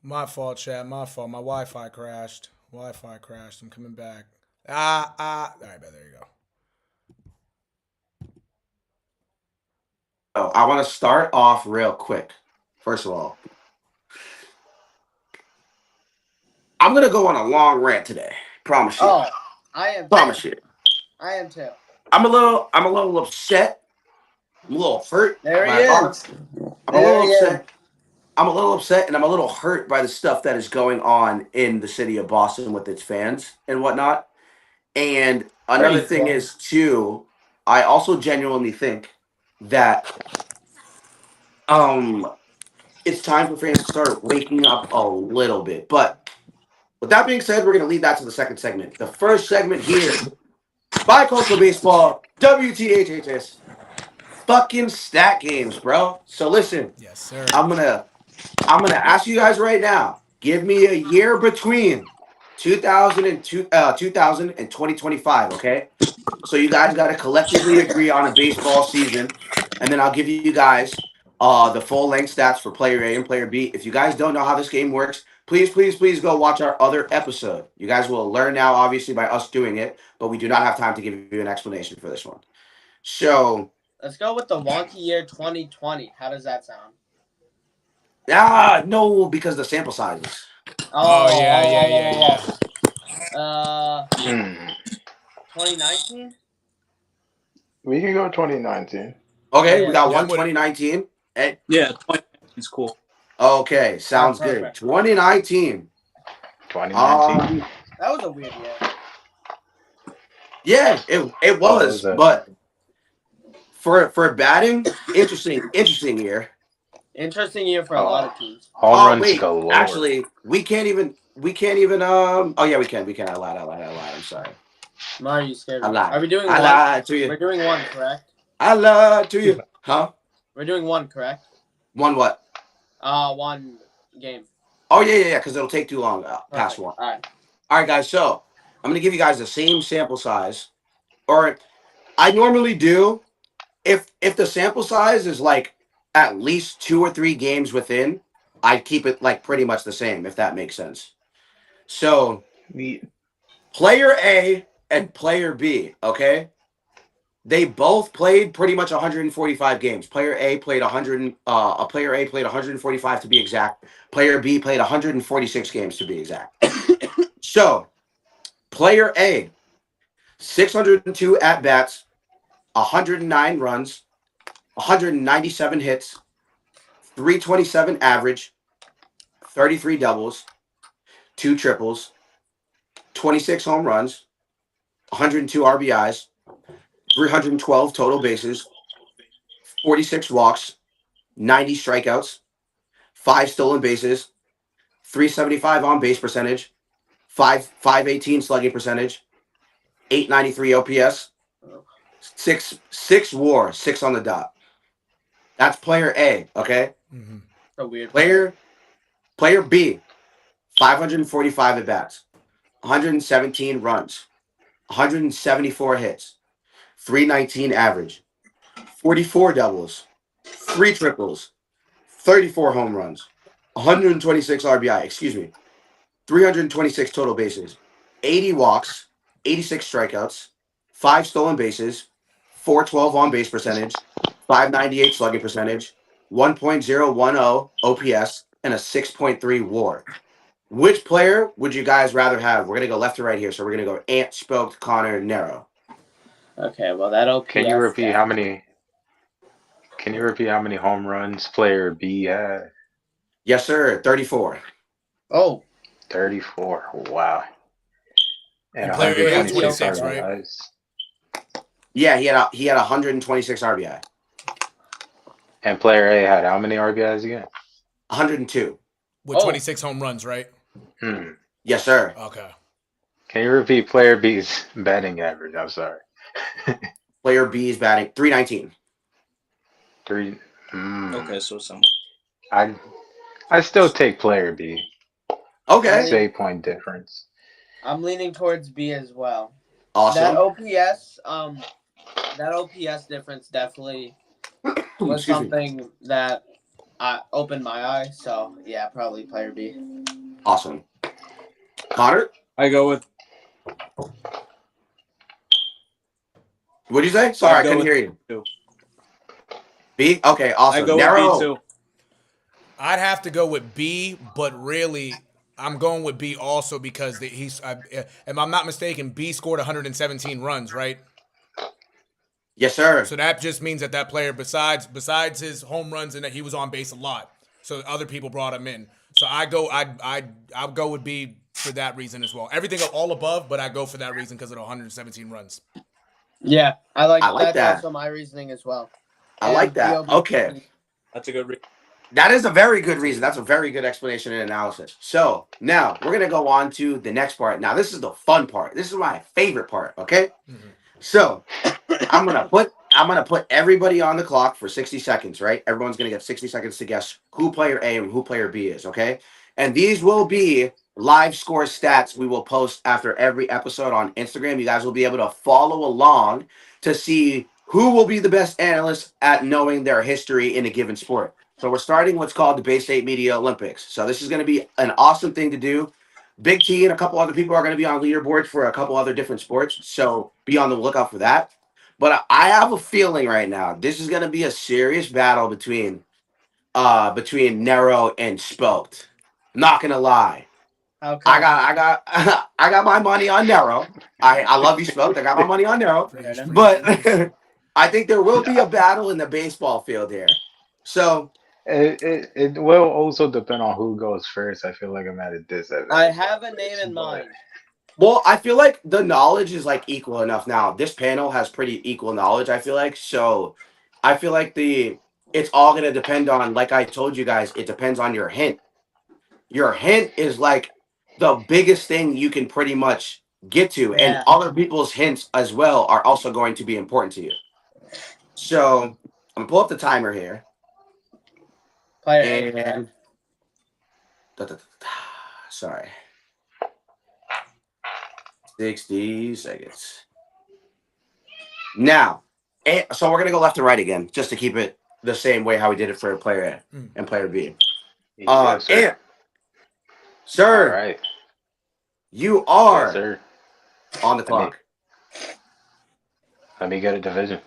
My fault, chat. My fault. My Wi-Fi crashed. Wi-Fi crashed. I'm coming back. All right, there you go. Oh, I want to start off real quick. First of all, I'm gonna go on a long rant today. Promise you. Oh, I am too. Promise you. I am too. I'm a little upset. I'm a little hurt There he by is. I'm a There little he is. upset. I'm a little upset and I'm a little hurt by the stuff that is going on in the city of Boston with its fans and whatnot. And What are another you thing doing? is too, I also genuinely think that um it's time for fans to start waking up a little bit. But with that being said, we're gonna leave that to the second segment. The first segment here, Bi-Coastal Baseball, WTHHS. Fucking stat games, bro. So listen, Yes, sir. I'm gonna I'm gonna ask you guys right now. Give me a year between 2000 and 2025, okay? So you guys got to collectively agree on a baseball season, and then I'll give you guys the full length stats for player A and player B. If you guys don't know how this game works, please go watch our other episode. You guys will learn now, obviously, by us doing it, but we do not have time to give you an explanation for this one. So, Let's go with the wonky year 2020. How does that sound? no, because the sample sizes. Oh yeah, yeah, yeah, Oh, yeah. uh, Hmm. 2019? We can go 2019. Okay, we Yeah. got Yeah, one I'm with it. 2019. Hey, Yeah, 2019 is cool. okay, All right, sounds good. perfect. 2019. 2019. That was a weird year. Yeah, it What was was, it? but for batting, interesting year. Interesting year for a lot Oh, of teams. home Oh runs wait, galore. actually, we can't even oh yeah, we can. I lied. I'm sorry. Mario, you scared I me. Are lied. we doing I one? lied to you. We're doing one, correct? I lied to you. Huh? We're doing one, correct? One what? One game. Oh yeah, because it'll take too long past Perfect. one. All right. All right, guys. So I'm gonna give you guys the same sample size, or I normally do. If the sample size is like at least 2 or 3 games within, I keep it like pretty much the same, if that makes sense. So The player A and player B, okay? They both played pretty much 145 games. Player A played 100. A player A played 145 to be exact. Player B played 146 games to be exact. So player A, 602 at bats, 109 runs, 197 hits, 327 average, 33 doubles, two triples, 26 home runs, 102 RBIs, 312 total bases, 46 walks, 90 strikeouts, 5 stolen bases, 375 on base percentage, 518 slugging percentage, 893 OPS, six WAR, six on the dot. That's player A. Okay, Mm-hmm. A weird player. player B, 545 at bats, 117 runs, 174 hits, 319 average, 44 doubles, three triples, 34 home runs, 126 RBI, excuse me, 326 total bases, 80 walks, 86 strikeouts, 5 stolen bases, 412 on base percentage, 598 slugging percentage, 1.010 OPS, and a 6.3 WAR. Which player would you guys rather have? We're gonna go left to right here, so we're gonna go Ant, Spoked, Connor, Nero. Okay, well that can you OPS repeat stat. how many? Can you repeat how many home runs player B had? Yes, sir. 34. Oh, 34. Wow. And And player A had crazy 126 26, OPS. right? RBIs. Yeah, he had 126 RBI. And player A had how many RBIs again? 102. With Oh, 26 home runs, right? Hmm. Yes, sir. Okay. Can you repeat player B's batting average? I'm sorry. Player B is batting 319. Three. Hmm. Okay, so some. I I still take player B. I'm Okay. It's leaning. 8 point difference. I'm leaning towards B as well. That Awesome. OPS, that OPS difference definitely was Excuse me. something that opened my eyes. So yeah, probably player B. Awesome. Connor, I go with. what'd you say? Sorry, I I'd go couldn't with hear you. two. B. Okay, I awesome. go with B Narrow. too. I'd have to go with B, but really, I'm going with B also because if I'm not mistaken, B scored 117 runs, right? Yes, sir. So that just means that player, besides his home runs and that he was on base a lot, so other people brought him in. So I'll go with B for that reason as well. Everything all above, but I go for that reason because of the 117 runs. Yeah, I like I like that's that. also my reasoning as well. I like that. BOB. Okay. That's a good reason. That is a very good reason. That's a very good explanation and analysis. So now we're gonna go on to the next part. Now this is the fun part. This is my favorite part. Okay. So I'm gonna put everybody on the clock for 60 seconds. Right. Everyone's gonna get 60 seconds to guess who player A and who player B is. Okay. And these will be live score stats we will post after every episode on Instagram. You guys will be able to follow along to see who will be the best analyst at knowing their history in a given sport. So we're starting what's called the Bay State Media Olympics. So this is going to be an awesome thing to do. Big T and a couple other people are going to be on leaderboards for a couple other different sports. So be on the lookout for that. But I have a feeling right now this is going to be a serious battle between Nero and Spoked. Not gonna lie. How come? I got my money on Nero. I love you, Spoked. I got my money on Nero. Preach, But preach. I think there will be a battle in the baseball field here. So It will also depend on who goes first. I feel like I'm at a disadvantage. I have a name in mind. well, I feel like the knowledge is like equal enough now. This panel has pretty equal knowledge, I feel like. So I feel like it's all gonna depend on, like I told you guys, it depends on your hint. Your hint is like the biggest thing you can pretty much get to, and Yeah. other people's hints as well are also going to be important to you. So I'm gonna pull up the timer here, Player A. and sorry, 60 seconds. Now, so we're gonna go left to right again, just to keep it the same way how we did it for player A and player B. Yes, sir. And sir, All right. you Yes, are sir. on the clock. Let me get a division.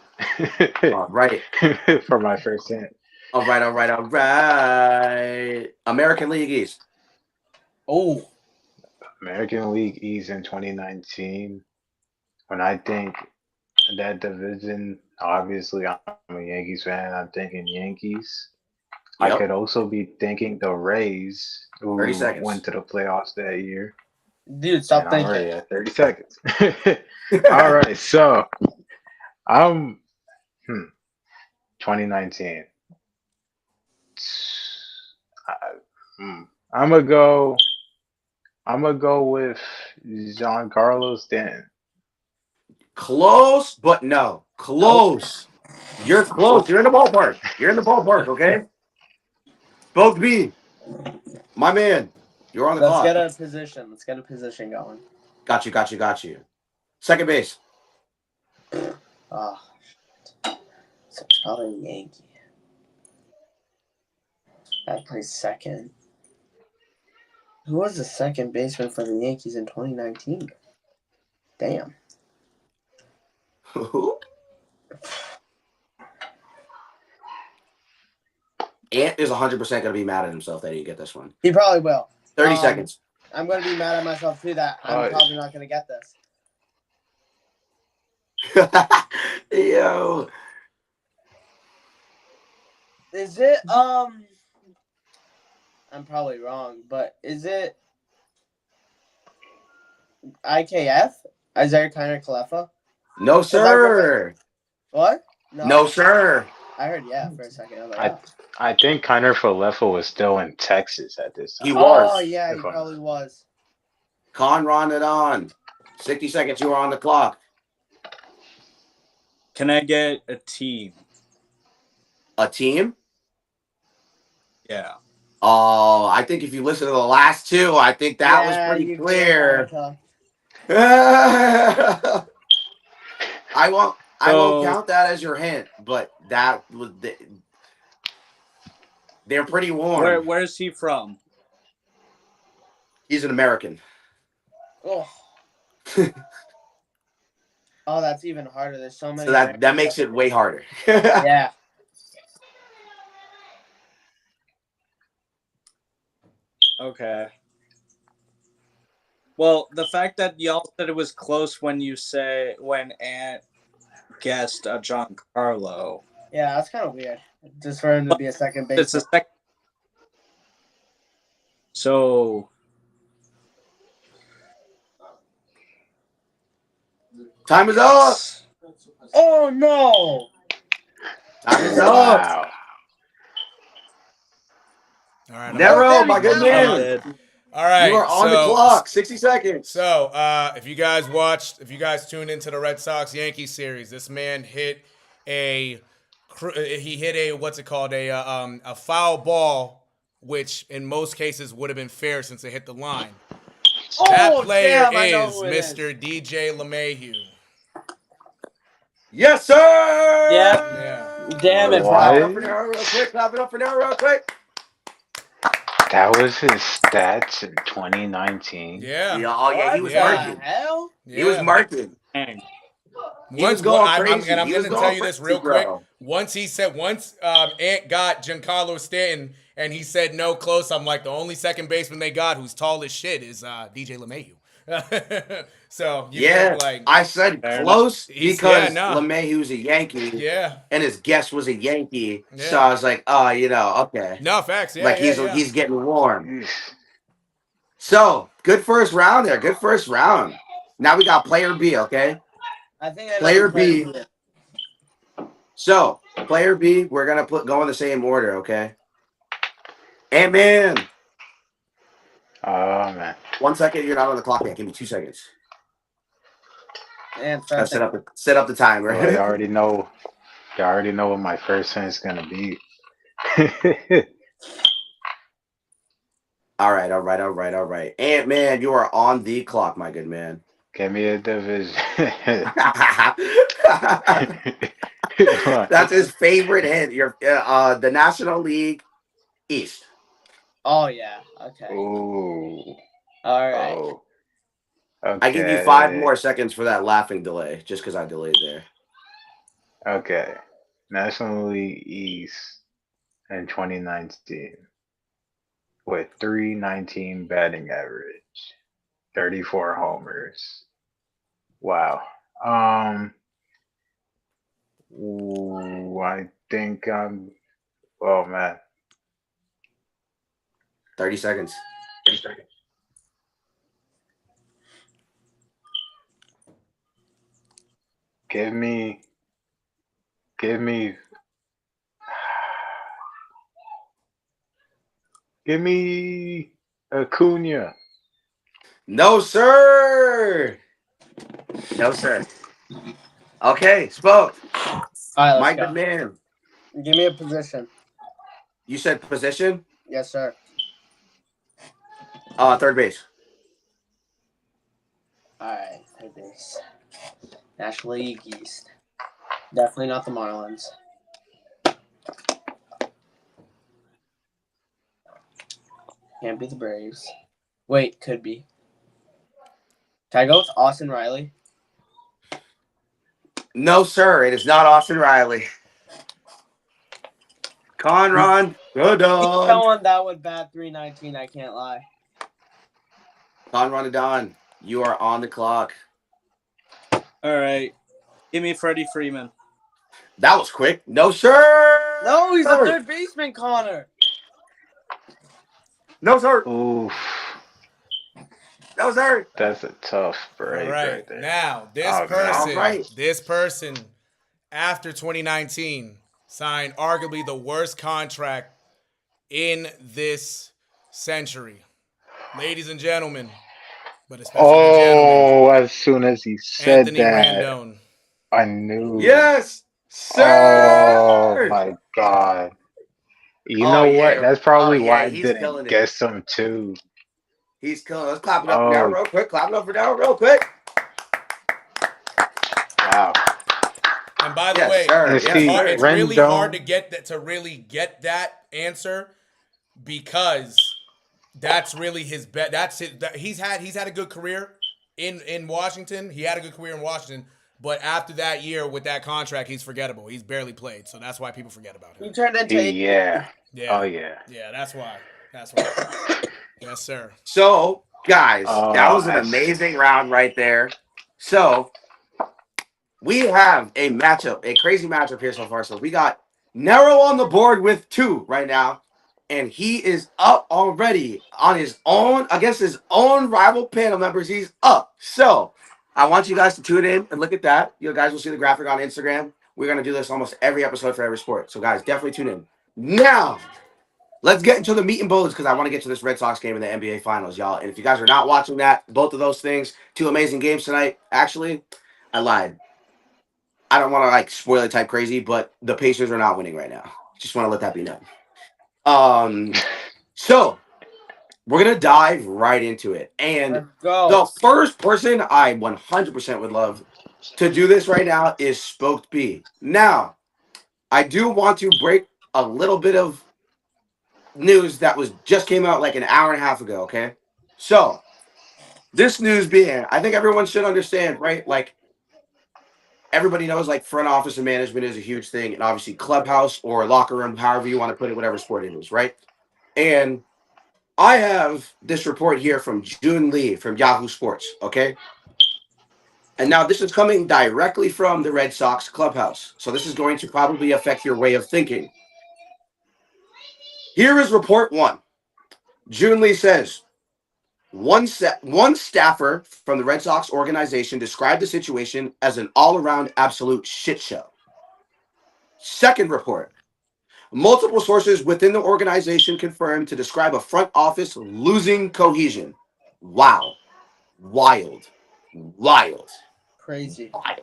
All right. For my first hint. All right, all right, all right. American League East. Oh, American League East in 2019. When I think that division, obviously I'm a Yankees fan. I'm thinking Yankees. I Yep. could also be thinking the Rays, 30 who seconds. went to the playoffs that year. dude, stop And I'm already thinking. at 30 seconds. All right, so I'm 2019. I'm gonna go. I'm gonna go with Giancarlo Stanton. Close, but no. Close. You're close. You're in the ballpark. You're in the ballpark, okay? Both B. My man. You're on the Let's clock. get a position. Let's get a position going. Got you, got you, got you. Second base. Oh, shit. So it's probably a Yankee. That plays second. Who was the second baseman for the Yankees in 2019? Damn. Who? Ant is 100% going to be mad at himself that he didn't get this one. He probably will. 30 seconds. I'm going to be mad at myself too that I'm probably not going to get this. Yo. Is it I'm probably wrong, but is it IKF? Isaiah Kiner Kalefa? No, sir. What? No, sir. I heard yeah for a second. I was like, I think Kiner Falefa was still in Texas at this time. He was. oh yeah, he probably was. Con run it on. 60 seconds. You are on the clock. Can I get a team? A team? Yeah. Oh, I think if you listen to the last two, I think that was pretty clear. I won't count that as your hint, but that was They're pretty warm. Where's he from? He's an American. Oh. Oh, that's even harder. There's so many. So that makes it way harder. Yeah. Okay. Well, the fact that y'all said it was close when Ant guessed Giancarlo. Yeah, that's kind of weird. Just for him to be a second It's baseman. a second. So Time is up. Oh no! Time is up. Wow. All right. Nero, my good Oh, man. All right. You are on the clock. 60 seconds. So, if you guys tuned into the Red Sox Yankees series, this man hit a what's it called, a foul ball, which in most cases would have been fair since it hit the line. That player damn, I know is who it is. Mr. DJ LeMahieu. Yes, sir. Yeah. Damn it, What? bro. Clap it up for Nero real quick. Clap it up for Nero real quick. That was his stats in 2019. Yeah. Yeah, oh yeah, he was What the marking. hell? He was marking. dang. He was going crazy. I'm He going was to going tell you this real crazy, quick. bro. Once Ant got Giancarlo Stanton and he said no close, I'm like, the only second baseman they got who's tall as shit is DJ LeMahieu. So you Yeah, like I said Fair close He's- because yeah, nah. LeMahieu's a Yankee. yeah. And his guest was a Yankee. Yeah. So I was like, oh, okay. No facts. Yeah, Like yeah. he's getting warm. Eesh. So good first round there. Good first round. Now we got player B, okay? I think I know Player who player B. B is. So player B, we're gonna go in the same order, okay? Ant-Man. Oh man. 1 second, you're not on the clock yet. Give me 2 seconds. And Gotta set up the timer. Well, you already know what my first hint's gonna be. All right. Ant-Man, you are on the clock, my good man. Give me a division. That's his favorite hint. The National League East. Oh yeah. Okay. Ooh. All right. Oh. Okay. I give you 5 more seconds for that laughing delay, just because I delayed there. Okay. National League East in 2019 with 319 batting average, 34 homers. Wow. I think oh man. 30 seconds. Give me Acuna. No, sir. Okay, spoke. All right, My let's good go. man. Give me a position. You said position? Yes, sir. Third base. All right, third base. National League East. Definitely not the Marlins. Can't be the Braves. Wait, could be. Can I go with Austin Riley? No, sir. It is not Austin Riley. Conron, good He's on. someone that would bat 319. I can't lie. Conron Adon, you are on the clock. All right. Give me Freddie Freeman. That was quick. No, sir. No, he's a third baseman, Connor. No, sir. Oof. No, sir. That's a tough break All right there. Now, this Oh, person, man. this person, after 2019, signed arguably the worst contract in this century. Ladies and gentlemen, but especially the gentlemen, As soon as he said Anthony that, Rendon. I knew. Yes, sir. Oh my god. You Oh, know yeah. what? That's probably Oh, yeah, why I he's didn't killing it. guess him too. He's killing. Let's clap it up now, real quick. Clap it up for now, real quick. Wow. And by the Yes, way, sir. Is Yes, he sir. it's really hard to Rendon? get that that answer because that's really his bet. That's it. He's had a good career in Washington. He had a good career in Washington, but after that year with that contract, he's forgettable. He's barely played, so that's why people forget about He him. turned into Yeah. Yeah. Oh yeah. Yeah, that's why. That's why. Yes, sir. So, guys, that Oh, was an amazing round right there. So, we have a matchup, a crazy matchup here so far. So, we got Nero on the board with 2 right now. And he is up already on his own against his own rival panel members. He's up. So, I want you guys to tune in and look at that. You guys will see the graphic on Instagram. We're going to do this almost every episode for every sport. So, guys, definitely tune in. Now, let's get into the meat and bones because I want to get to this Red Sox game in the NBA Finals, y'all. And if you guys are not watching that, both of those things, 2 amazing games tonight. Actually, I lied. I don't want to like spoil it type crazy, but the Pacers are not winning right now. Just want to let that be known. So we're gonna dive right into it, and Let's go. the first person I 100% would love to do this right now is Spoked B. Now, I do want to break a little bit of news that was just came out like an hour and a half ago. Okay, so this news being, I think everyone should understand, right? Like everybody knows, like front office and management is a huge thing, and obviously clubhouse or locker room, however you want to put it, whatever sport it is, right? And I have this report here from June Lee from Yahoo Sports. Okay, and now this is coming directly from the Red Sox clubhouse, so this is going to probably affect your way of thinking. Here is report 1. June Lee says, one staffer from the Red Sox organization described the situation as an all-around absolute shit show. Second report. Multiple sources within the organization confirmed to describe a front office losing cohesion. Wow. Wild. Wild. Crazy. Wild.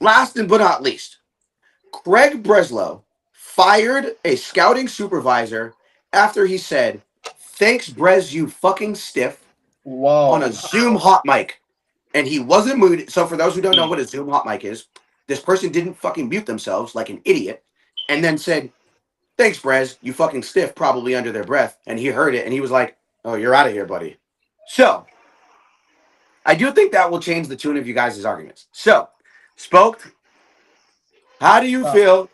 Last but not least, Craig Breslow fired a scouting supervisor after he said, "Thanks, Brez, you fucking stiff," Whoa. on a Zoom hot mic. And he wasn't muted. So for those who don't know what a Zoom hot mic is, this person didn't fucking mute themselves like an idiot and then said, "Thanks, Brez, you fucking stiff," probably under their breath. And he heard it and he was like, "Oh, you're out of here, buddy." So I do think that will change the tune of you guys' arguments. So, Spoke, how do you feel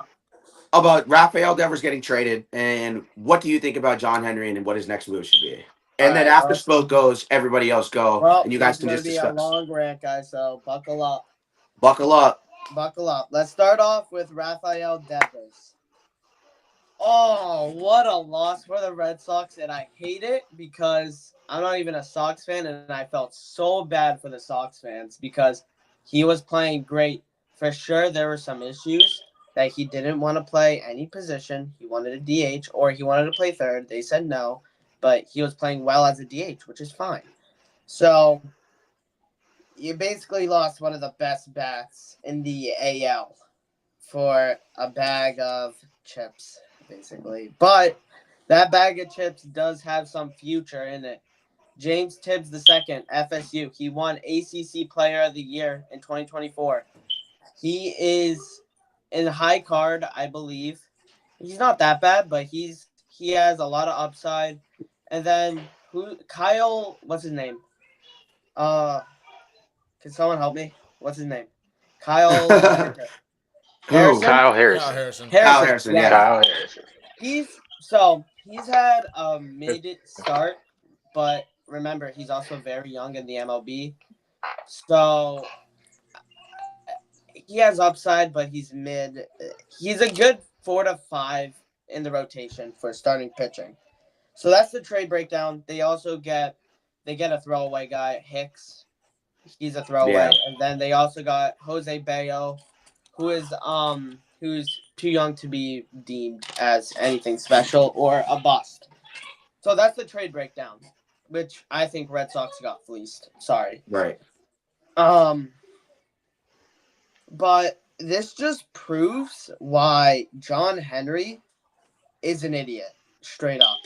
about Rafael Devers getting traded, and what do you think about John Henry and what his next move should be? And then after Spoke goes, everybody else go, Well, and you guys this is can going just to be a discuss. long rant, guys, so buckle up. Buckle up. Buckle up. Let's start off with Rafael Devers. Oh, what a loss for the Red Sox, and I hate it because I'm not even a Sox fan, and I felt so bad for the Sox fans because he was playing great. For sure, there were some issues that he didn't want to play any position. He wanted a DH or he wanted to play third. They said no, but he was playing well as a DH, which is fine. So you basically lost one of the best bats in the AL for a bag of chips, basically. But that bag of chips does have some future in it. James Tibbs II, FSU. He won ACC Player of the Year in 2024. He is in high card, I believe. He's not that bad, but he has a lot of upside. And then Kyle, what's his name? Can someone help me? What's his name? Kyle Who? Harrison? Kyle Kyle Harrison. Harrison. Kyle Harrison, yeah. Kyle Harrison. He's had a mid start, but remember he's also very young in the MLB. So he has upside, but he's mid. He's a good 4 to 5 in the rotation for starting pitching. So that's the trade breakdown. They also get a throwaway guy, Hicks. He's a throwaway, Yeah. and then they also got Jose Bayo, who's too young to be deemed as anything special or a bust. So that's the trade breakdown, which I think Red Sox got fleeced. Sorry. Right. But this just proves why John Henry is an idiot, straight up.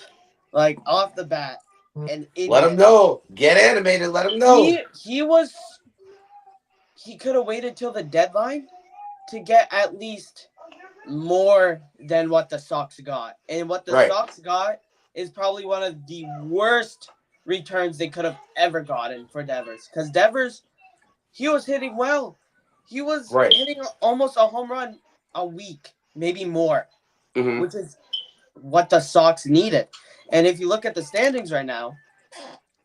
Like, off the bat, an idiot. Let him know. Get animated. Let him know. He could have waited till the deadline to get at least more than what the Sox got. And what the Right. Sox got is probably one of the worst returns they could have ever gotten for Devers. Because Devers, he was hitting well. He was Right. hitting almost a home run a week, maybe more, Hmm. which is what the Sox needed. And if you look at the standings right now,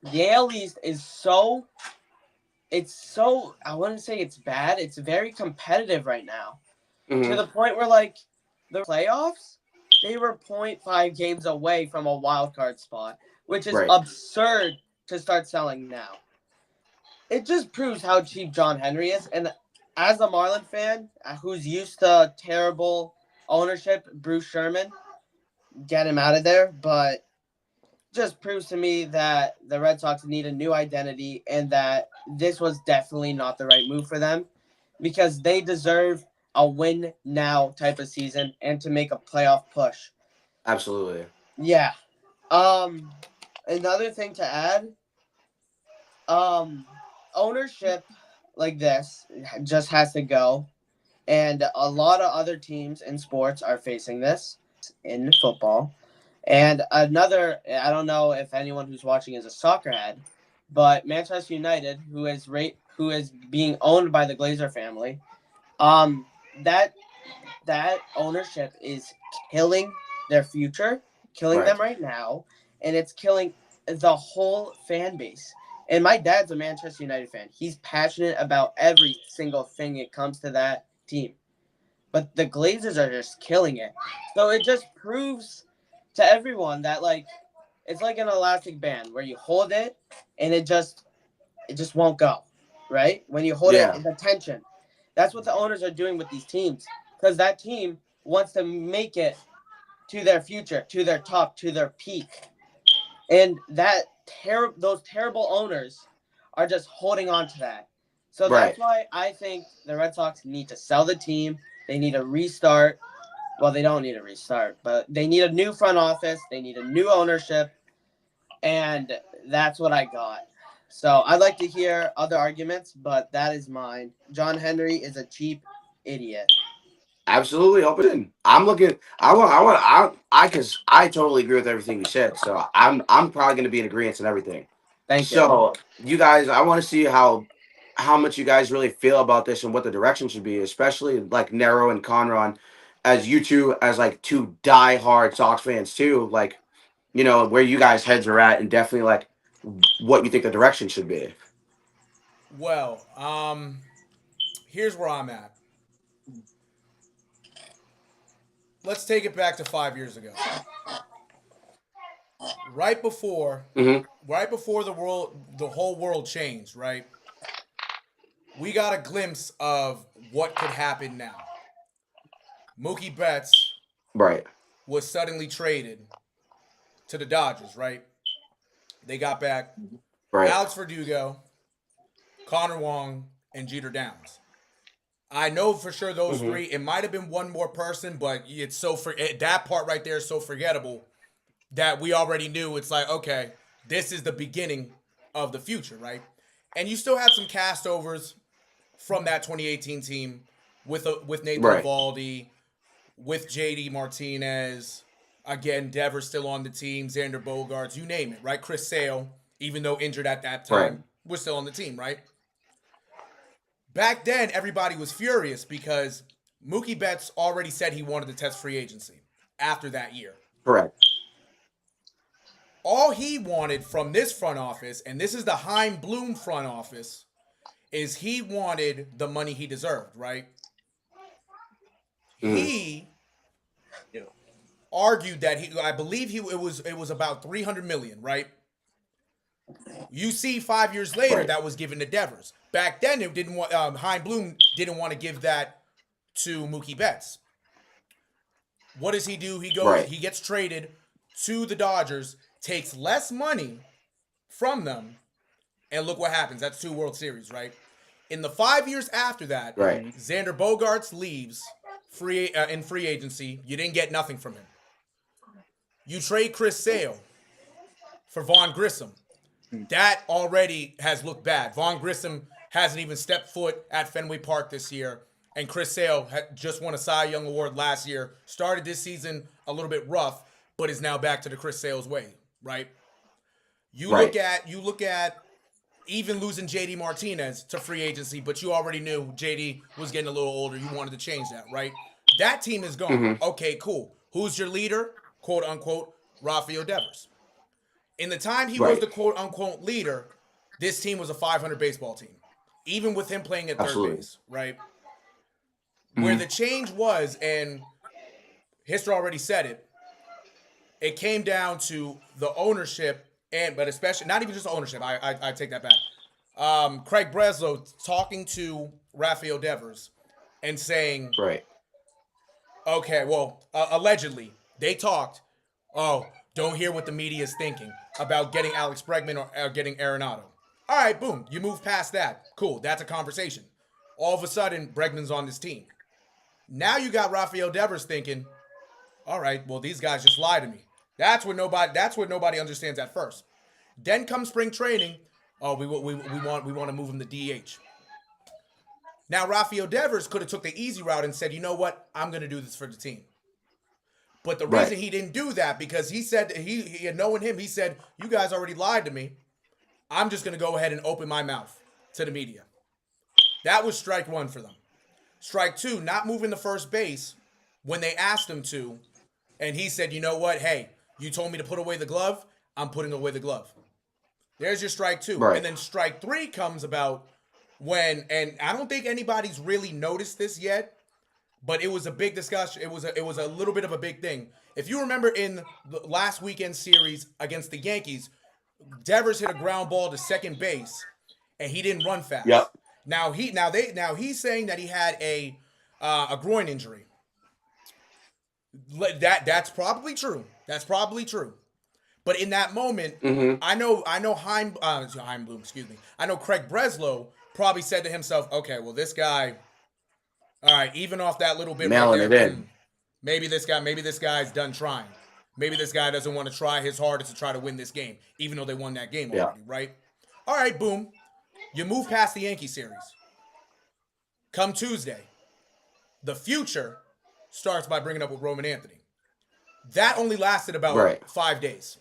the AL East is so, I wouldn't say it's bad. It's very competitive right now. Hmm. To the point where, like, the playoffs, they were 0.5 games away from a wild card spot, which is Right. absurd to start selling now. It just proves how cheap John Henry is. And as a Marlin fan who's used to terrible ownership, Bruce Sherman, get him out of there. But just proves to me that the Red Sox need a new identity and that this was definitely not the right move for them because they deserve a win now type of season and to make a playoff push. Absolutely. Yeah. Another thing to add, ownership like this just has to go. And a lot of other teams in sports are facing this in football. And another, I don't know if anyone who's watching is a soccer head, but Manchester United, who is being owned by the Glazer family, um, that ownership is killing their future, killing Right. them right now, and it's killing the whole fan base. And my dad's a Manchester United fan. He's passionate about every single thing it comes to that team. But the Glazers are just killing it. So it just proves to everyone that like it's like an elastic band where you hold it and it just won't go. Right? When you hold it, Yeah. the tension. That's what the owners are doing with these teams. Because that team wants to make it to their future, to their top, to their peak. And those terrible owners are just holding on to that. So Right. that's why I think the Red Sox need to sell the team. They need a restart. Well, they don't need a restart, but they need a new front office. They need a new ownership. And that's what I got. So I'd like to hear other arguments, but that is mine. John Henry is a cheap idiot. Absolutely. Open. I'm looking. Because I totally agree with everything you said. So I'm probably going to be in agreement on everything. Thank you. So you guys, I want to see how much you guys really feel about this and what the direction should be, especially like Nero and Conron, as you two as like two diehard Sox fans too. Like, where you guys heads are at, and definitely like what you think the direction should be. Well, here's where I'm at. Let's take it back to 5 years ago. Right before, Hmm. right before the whole world changed. Right, we got a glimpse of what could happen now. Mookie Betts Right. was suddenly traded to the Dodgers. Right, they got back Right. Alex Verdugo, Connor Wong, and Jeter Downs. I know for sure those Hmm. three. It might have been one more person, but it's that part right there is so forgettable that we already knew. It's like, okay, this is the beginning of the future, right? And you still had some castovers from that 2018 team with Nathan Right. Eovaldi, with JD Martinez. Again, Devers still on the team, Xander Bogaerts, you name it, right? Chris Sale, even though injured at that Right. time, was still on the team, right? Back then, everybody was furious because Mookie Betts already said he wanted to test free agency after that year. Correct. All he wanted from this front office, and this is the Hein Bloom front office, is he wanted the money he deserved, right? Mm. He argued that I believe it was about 300 million, right? You see, 5 years later, Right. that was given to Devers. Back then, it didn't want Hein Bloom didn't want to give that to Mookie Betts. What does he do? Right. He gets traded to the Dodgers, takes less money from them, and look what happens. That's 2 World Series, right? In the 5 years after that, Right. Xander Bogaerts leaves in free agency. You didn't get nothing from him. You trade Chris Sale for Vaughn Grissom. That already has looked bad. Vaughn Grissom hasn't even stepped foot at Fenway Park this year. and Chris Sale had just won a Cy Young Award last year, started this season a little bit rough, but is now back to the Chris Sale's way, right? You look at even losing JD Martinez to free agency, but you already knew JD was getting a little older. You wanted to change that, right? That team is gone. Okay, cool. Who's your leader? Quote unquote, Rafael Devers. In the time he was the quote unquote leader, this team was a 500 baseball team, even with him playing at third base, right? Where the change was, and history already said it, it came down to the ownership, but especially, not even just the ownership, I take that back. Craig Breslow talking to Rafael Devers and saying, okay, well, allegedly, they talked, don't hear what the media is thinking about getting Alex Bregman or getting Arenado. All right, boom, you move past that. Cool, that's a conversation. All of a sudden, Bregman's on this team. Now you got Rafael Devers thinking, all right, well, these guys just lied to me. That's what nobody understands at first. Then comes spring training. Oh, we want to move him to DH. Now Rafael Devers could have took the easy route and said, you know what, I'm going to do this for the team. But the reason he didn't do that, because he said, he knowing him, he said, you guys already lied to me. I'm just going to go ahead and open my mouth to the media. That was strike one for them. Strike two, not moving to first base when they asked him to. And he said, you know what? Hey, you told me to put away the glove. I'm putting away the glove. There's your strike two. And then strike three comes about when, and I don't think anybody's really noticed this yet, but it was a big discussion. It was a little bit of a big thing. If you remember in the last weekend series against the Yankees, Devers hit a ground ball to second base, and he didn't run fast. Yep. Now he's saying that he had a groin injury. That's probably true. That's probably true. But in that moment, I know Chaim Bloom, excuse me. I know Craig Breslow probably said to himself, okay, well, this guy, all right, even off that little bit mailing right there, it in. maybe this guy's done trying. Maybe this guy doesn't want to try his hardest to try to win this game, even though they won that game already, right? All right, boom. You move past the Yankee series. Come Tuesday, the future starts by bringing up with Roman Anthony. That only lasted about 5 days.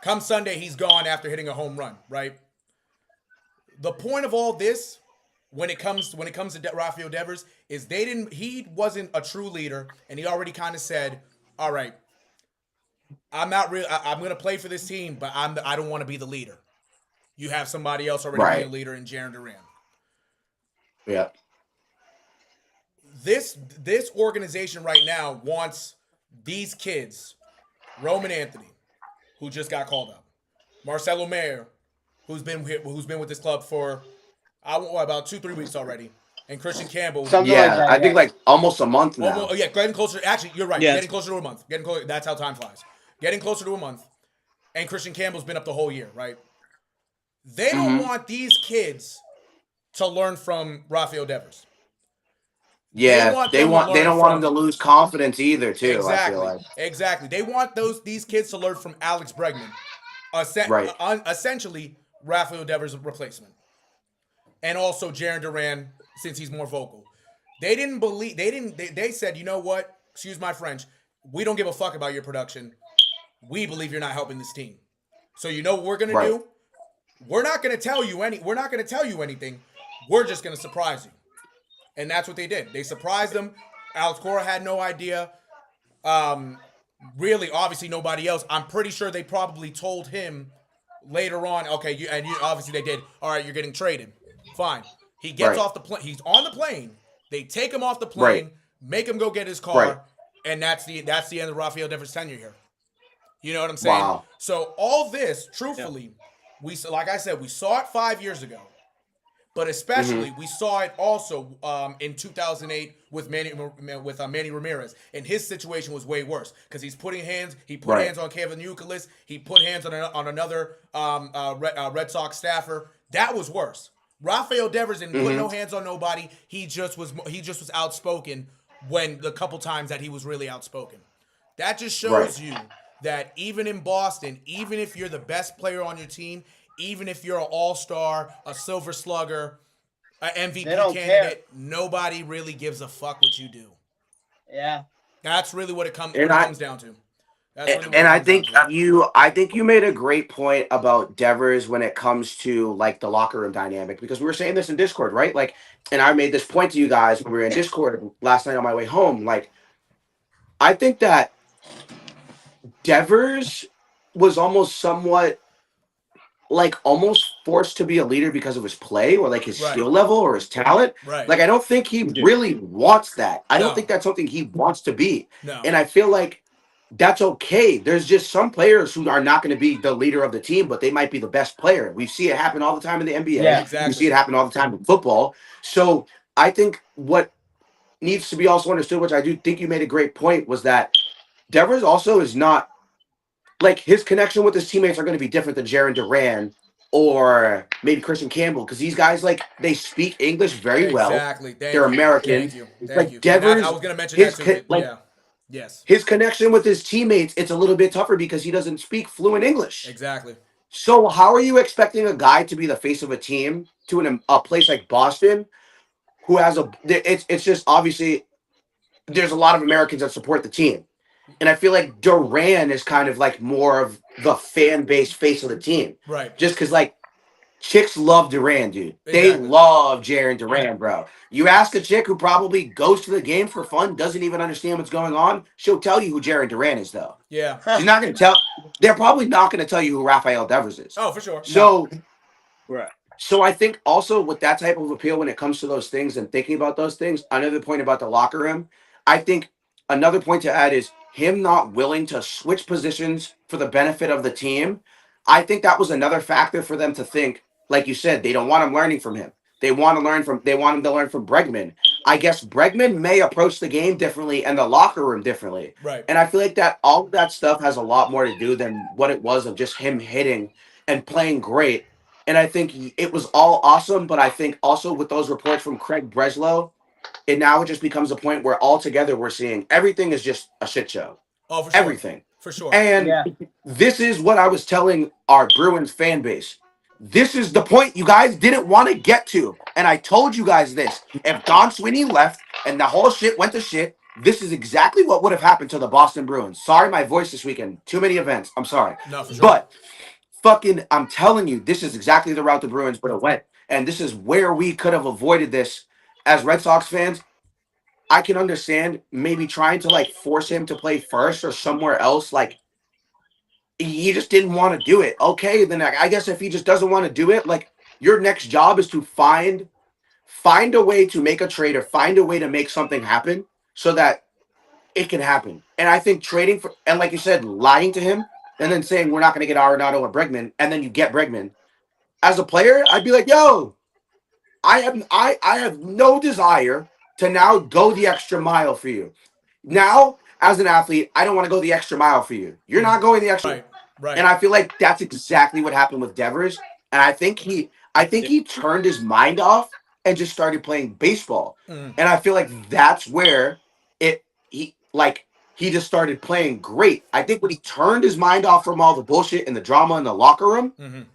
Come Sunday, he's gone after hitting a home run, right? The point of all this, when it comes to Rafael Devers, is he wasn't a true leader, and he already kind of said, all right, I'm going to play for this team, but I don't want to be the leader. You have somebody else already being a leader in Jarren Duran. Yeah. This organization right now wants these kids, Roman Anthony, who just got called up, Marcelo Mayer, who's been with this club for about 2-3 weeks already, and Christian Campbell. I think like almost a month now. Getting closer. Actually, you're right. Yeah. Getting closer to a month. Getting closer. That's how time flies. Getting closer to a month, and Christian Campbell's been up the whole year, right? They don't want these kids to learn from Rafael Devers. Yeah, they don't want him to lose confidence either, too. Exactly. I feel like. Exactly. They want these kids to learn from Alex Bregman, essentially Rafael Devers' replacement, and also Jarren Duran, since he's more vocal. They said, you know what? Excuse my French. We don't give a fuck about your production. We believe you're not helping this team. So you know what we're gonna do? We're not gonna tell you anything. We're just gonna surprise you. And that's what they did. They surprised them. Alex Cora had no idea. Really, obviously nobody else. I'm pretty sure they probably told him later on, okay, obviously they did. All right, you're getting traded. Fine. He gets off the plane. He's on the plane. They take him off the plane, make him go get his car, and that's the end of Rafael Devers' tenure here. You know what I'm saying? Wow. So all this, truthfully, like I said, we saw it 5 years ago. But especially, we saw it also in 2008 with Manny Ramirez, and his situation was way worse because he put hands on Kevin Youkilis, he put hands on another Red Sox staffer. That was worse. Rafael Devers didn't put no hands on nobody. He just was outspoken when the couple times that he was really outspoken. That just shows you that even in Boston, even if you're the best player on your team, even if you're an all-star, a silver slugger, an MVP They don't candidate. Nobody really gives a fuck what you do. Yeah. That's really what it comes And I down to. That's really what and it I comes down think to. I think you made a great point about Devers when it comes to like the locker room dynamic, because we were saying this in Discord, right? Like, and I made this point to you guys when we were in Discord last night on my way home. Like, I think that Devers was almost somewhat like almost forced to be a leader because of his play or like his Right. skill level or his talent. Right. Like, I don't think he Yeah. really wants that. I don't No. think that's something he wants to be. No. And I feel like that's okay. There's just some players who are not going to be the leader of the team, but they might be the best player. We see it happen all the time in the NBA. Yeah. We Exactly. see it happen all the time in football. So I think what needs to be also understood, which I do think you made a great point, was that Devers also is not like his connection with his teammates are going to be different than Jaron Duran or maybe Christian Campbell, because these guys, like, they speak English very well. Exactly. Thank They're you. American. Thank you. Thank Like you. And I Devers, was gonna mention that too. like Yeah. Yes. his connection with his teammates, it's a little bit tougher because he doesn't speak fluent English. Exactly. So how are you expecting a guy to be the face of a team to a place like Boston, who has it's just obviously there's a lot of Americans that support the team. And I feel like Duran is kind of like more of the fan base face of the team. Right. Just because, like, chicks love Duran, dude. They Exactly. love Jaron Duran, bro. You ask a chick who probably goes to the game for fun, doesn't even understand what's going on, she'll tell you who Jaron Duran is, though. Yeah. She's not going to tell. They're probably not going to tell you who Rafael Devers is. Oh, for sure. So, Right. so I think also with that type of appeal when it comes to those things and thinking about those things, another point about the locker room, I think another point to add is him not willing to switch positions for the benefit of the team. I think that was another factor for them to think, like you said, they don't want him learning from him. They want him to learn from Bregman. I guess Bregman may approach the game differently and the locker room differently. Right. And I feel like that all of that stuff has a lot more to do than what it was of just him hitting and playing great. And I think it was all awesome, but I think also with those reports from Craig Breslow, it just becomes a point where altogether we're seeing everything is just a shit show. Oh, for sure. Everything. For sure. And Yeah. this is what I was telling our Bruins fan base. This is the point you guys didn't want to get to. And I told you guys this. If Don Sweeney left and the whole shit went to shit, this is exactly what would have happened to the Boston Bruins. Sorry, my voice this weekend. Too many events. I'm sorry. No, for sure. But fucking, I'm telling you, this is exactly the route the Bruins would have went. And this is where we could have avoided this as Red Sox fans. I can understand maybe trying to like force him to play first or somewhere else. Like, he just didn't want to do it. Okay, then I guess if he just doesn't want to do it, like, your next job is to find a way to make a trade or find a way to make something happen so that it can happen. And I think trading for, and like you said, lying to him and then saying we're not going to get Arenado or Bregman, and then you get Bregman. As a player, I'd be like, yo, I have no desire to now go the extra mile for you. Now, as an athlete, I don't want to go the extra mile for you. You're not going the extra. Right. Right. And I feel like that's exactly what happened with Devers. And I think he turned his mind off and just started playing baseball. Mhm. And I feel like that's where he just started playing great. I think when he turned his mind off from all the bullshit and the drama in the locker room, Mhm.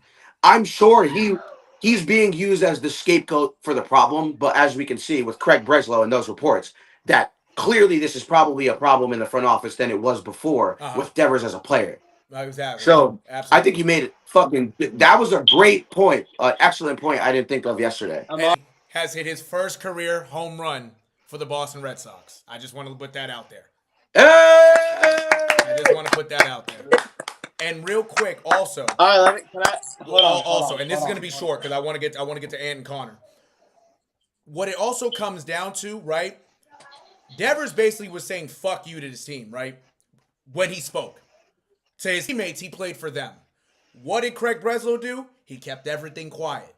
I'm sure he's being used as the scapegoat for the problem. But as we can see with Craig Breslow and those reports, that clearly this is probably a problem in the front office than it was before with Devers as a player. Exactly. So Absolutely. I think you made it fucking. That was a great point, excellent point. I didn't think of yesterday. I'm And on. he has hit his first career home run for the Boston Red Sox. I just want to put that out there. I just want to put that out there. And real quick, also, All right, hold on. also, and this is going to be short because I want to get to Ant and Connor. What it also comes down to, right? Devers basically was saying "fuck you" to his team, right? When he spoke to his teammates, he played for them. What did Craig Breslow do? He kept everything quiet.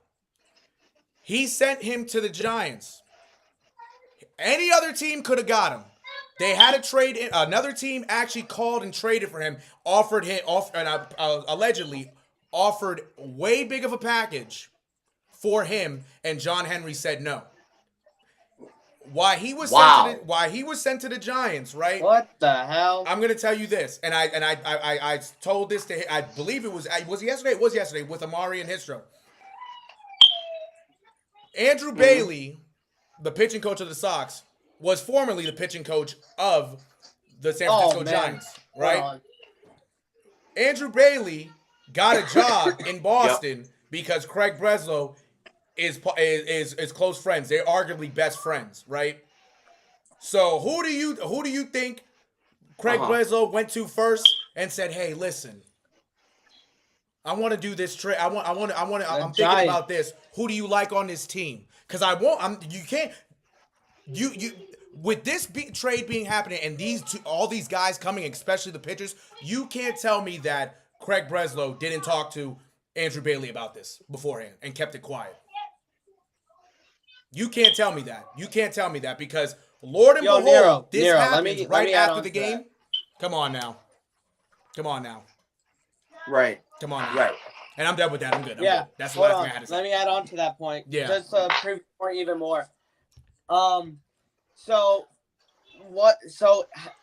He sent him to the Giants. Any other team could have got him. They had a trade. Another team actually called and traded for him, allegedly offered way big of a package for him, and John Henry said no. Why he was sent to the Giants, right? What the hell? I'm gonna tell you this, and I told this to, I believe it was yesterday. It was yesterday with Amari and Histro. Andrew Bailey, the pitching coach of the Sox, was formerly the pitching coach of the San Francisco Giants, right? Hold on. Andrew Bailey got a job in Boston because Craig Breslow is close friends. They're arguably best friends, right? So who do you think Craig Breslow went to first and said, "Hey, listen, I want to do this trade. I'm thinking Giants. about this. Who do you like on this team? Because you can't with this trade being happening and all these guys coming, especially the pitchers, you can't tell me that Craig Breslow didn't talk to Andrew Bailey about this beforehand and kept it quiet. You can't tell me that. You can't tell me that because Lord and behold, this happens right after the game. Come on now. Right. Come on now. Right. And I'm done with that. I'm good. Yeah. Good. That's the last thing I had to say. Let me add on to that point. Yeah. Just to prove the point even more. So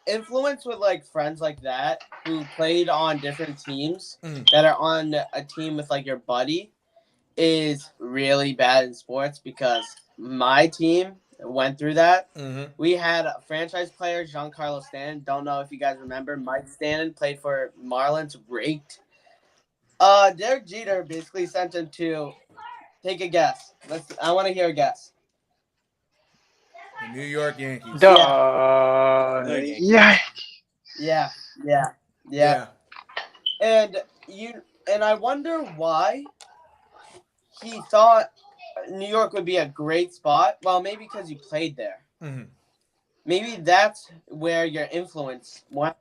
influence with like friends like that who played on different teams that are on a team with like your buddy is really bad in sports because my team went through that. Mm-hmm. We had a franchise player, Giancarlo Stanton. Don't know if you guys remember. Mike Stanton played for Marlins, raked. Derek Jeter basically sent him to take a guess. I want to hear a guess. The New York Yankees. Yeah. And I wonder why he thought New York would be a great spot. Well, maybe because you played there. Mm-hmm. Maybe that's where your influence went.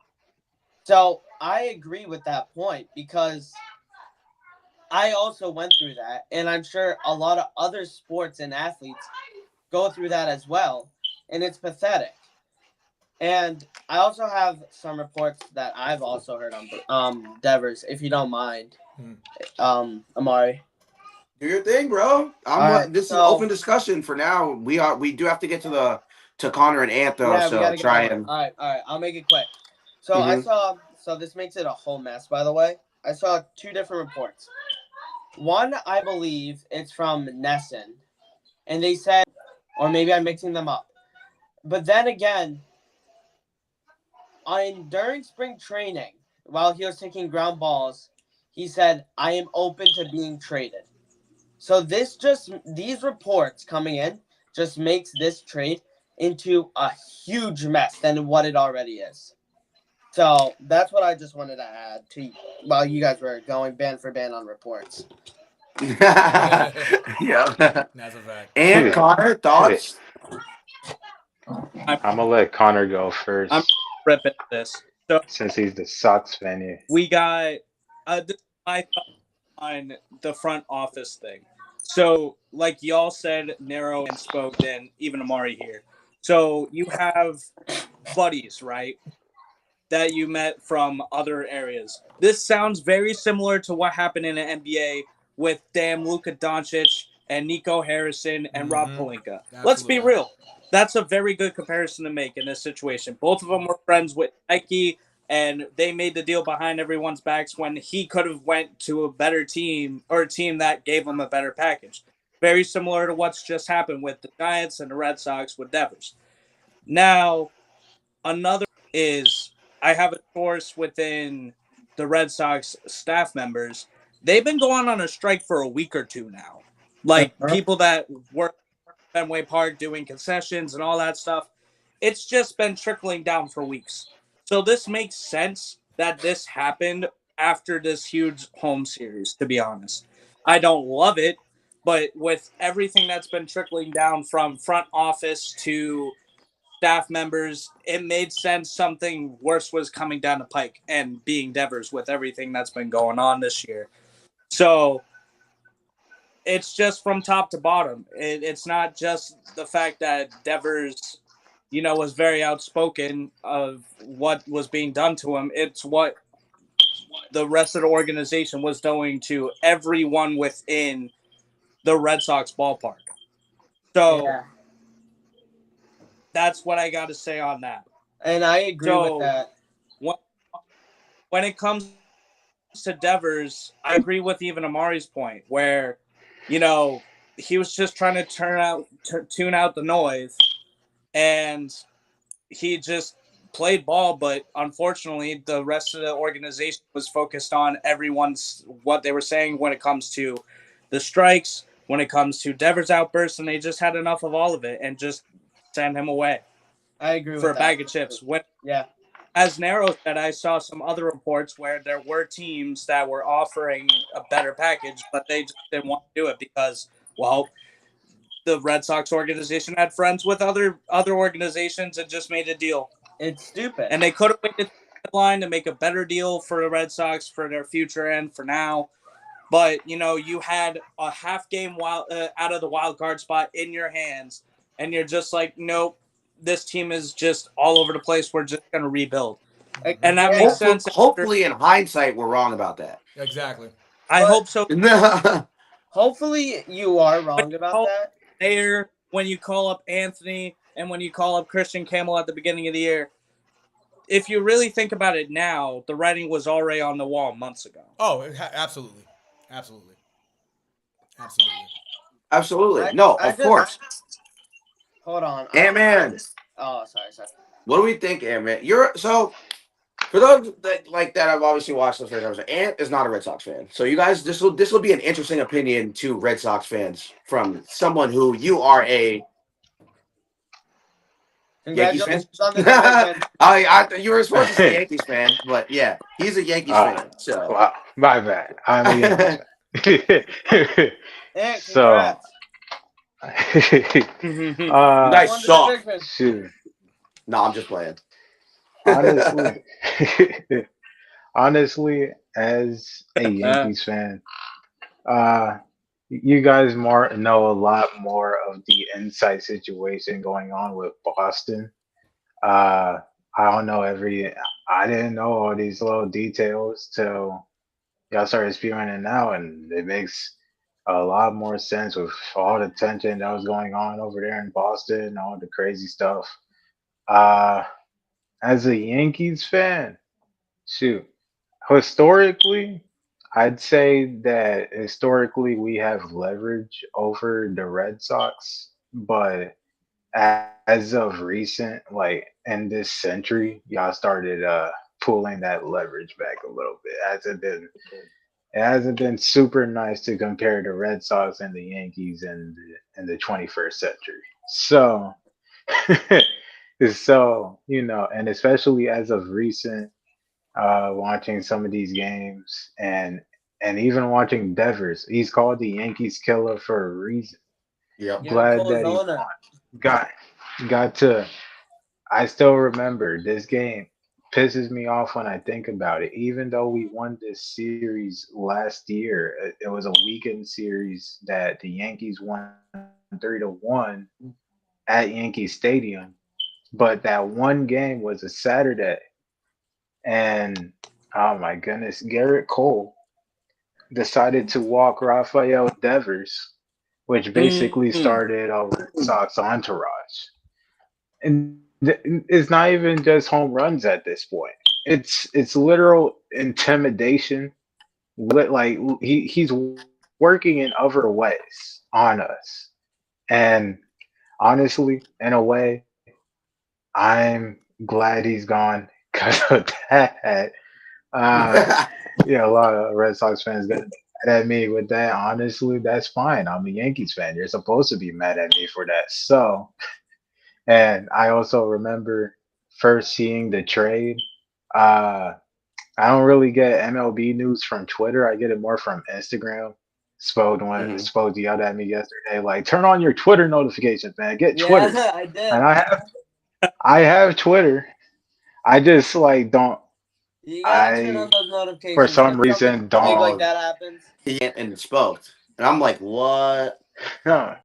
So I agree with that point because I also went through that, and I'm sure a lot of other sports and athletes go through that as well, and it's pathetic. And I also have some reports that I've also heard on Devers, if you don't mind, Amari. Do your thing, bro. This is open discussion for now. We do have to get to Connor and Ant though, so try and. All right. I'll make it quick. So I saw. So this makes it a whole mess, by the way. I saw two different reports. One, I believe it's from Nesson, and they said, or maybe I'm mixing them up. But then again, during spring training, while he was taking ground balls, he said, "I am open to being traded." So these reports coming in just makes this trade into a huge mess than what it already is. So that's what I just wanted to add to while you guys were going band for band on reports. Yeah. That's a fact. And Connor, thoughts? I'm gonna let Connor go first. I'm ripping this. So since he's the Sox fan here. We got this is my thought on the front office thing. So, like y'all said, Nero and spoke, and even Amari here. So you have buddies, right? That you met from other areas. This sounds very similar to what happened in the NBA with Luka Doncic and Nico Harrison and Rob Pelinka. Absolutely. Let's be real. That's a very good comparison to make in this situation. Both of them were friends with Nike, and they made the deal behind everyone's backs when he could have went to a better team or a team that gave him a better package. Very similar to what's just happened with the Giants and the Red Sox with Devers. Now, another is I have a source within the Red Sox staff members. They've been going on a strike for a week or two now. Like people that work at Fenway Park doing concessions and all that stuff. It's just been trickling down for weeks. So this makes sense that this happened after this huge home series, to be honest. I don't love it, but with everything that's been trickling down from front office to staff members, it made sense something worse was coming down the pike and being Devers with everything that's been going on this year. So it's just from top to bottom. It's not just the fact that Devers, was very outspoken of what was being done to him. It's what the rest of the organization was doing to everyone within the Red Sox ballpark. So that's what I got to say on that. And I agree with that. When it comes to Devers, I agree with even Amari's point where, he was just trying to tune out the noise, and he just played ball. But unfortunately, the rest of the organization was focused on everyone's what they were saying when it comes to the strikes, when it comes to Devers' outbursts, and they just had enough of all of it and just sent him away I agree for with a that. bag of chips. When, Yeah. as Nero said, I saw some other reports where there were teams that were offering a better package, but they just didn't want to do it because, well, the Red Sox organization had friends with other organizations and just made a deal. It's stupid. And they could have waited to the deadline to make a better deal for the Red Sox for their future and for now. But, you know, you had a half game out of the wild card spot in your hands, and you're just like, nope, this team is just all over the place. We're just going to rebuild. And that makes sense. Hopefully, in hindsight, we're wrong about that. Exactly. I hope so. Hopefully, you are wrong about that. There, when you call up Anthony and when you call up Christian Campbell at the beginning of the year, if you really think about it now, the writing was already on the wall months ago. Oh, absolutely. Absolutely. Absolutely. Absolutely. No, of course. Hold on. Ant-Man. Oh, sorry. What do we think, Ant-Man? So for those that have obviously watched the first episode, Ant is not a Red Sox fan. So you guys, this will be an interesting opinion to Red Sox fans from someone who you are a Yankees fan. On the division. You were supposed to say Yankees fan, but yeah, he's a Yankees fan. So wow, my bad. I'm a Yankees fan. Ant, So, congrats. you guys suck. Shoot. No, I'm just playing. Honestly, as a Yankees fan, you guys know a lot more of the inside situation going on with Boston. I don't know I didn't know all these little details till y'all started spewing it now, and it makes a lot more sense with all the tension that was going on over there in Boston, all the crazy stuff. Uh, as a Yankees fan, shoot, historically, I'd say that historically we have leverage over the Red Sox, but as of recent, like in this century, y'all started pulling that leverage back a little bit. It hasn't been super nice to compare the Red Sox and the Yankees in the 21st century. So, so and especially as of recent, watching some of these games and even watching Devers, he's called the Yankees killer for a reason. Yep. Glad that he won. Got to. I still remember this game pisses me off when I think about it. Even though we won this series last year, it was a weekend series that the Yankees won 3-1 at Yankee Stadium. But that one game was a Saturday, and oh my goodness, Garrett Cole decided to walk Rafael Devers, which basically started a Red Sox entourage. And it's not even just home runs at this point. It's literal intimidation. Like he's working in other ways on us. And honestly, in a way, I'm glad he's gone because of that. A lot of Red Sox fans got mad at me with that. Honestly, that's fine. I'm a Yankees fan. You're supposed to be mad at me for that. So, and I also remember first seeing the trade. I don't really get MLB news from Twitter. I get it more from Instagram. Spode yelled at me yesterday, like, turn on your Twitter notifications, man. Get Twitter. Yeah, I did. And I have Twitter. I just like don't. You gotta turn on those notifications. For some reason, don't like that happens. And spoke, and I'm like, what? No,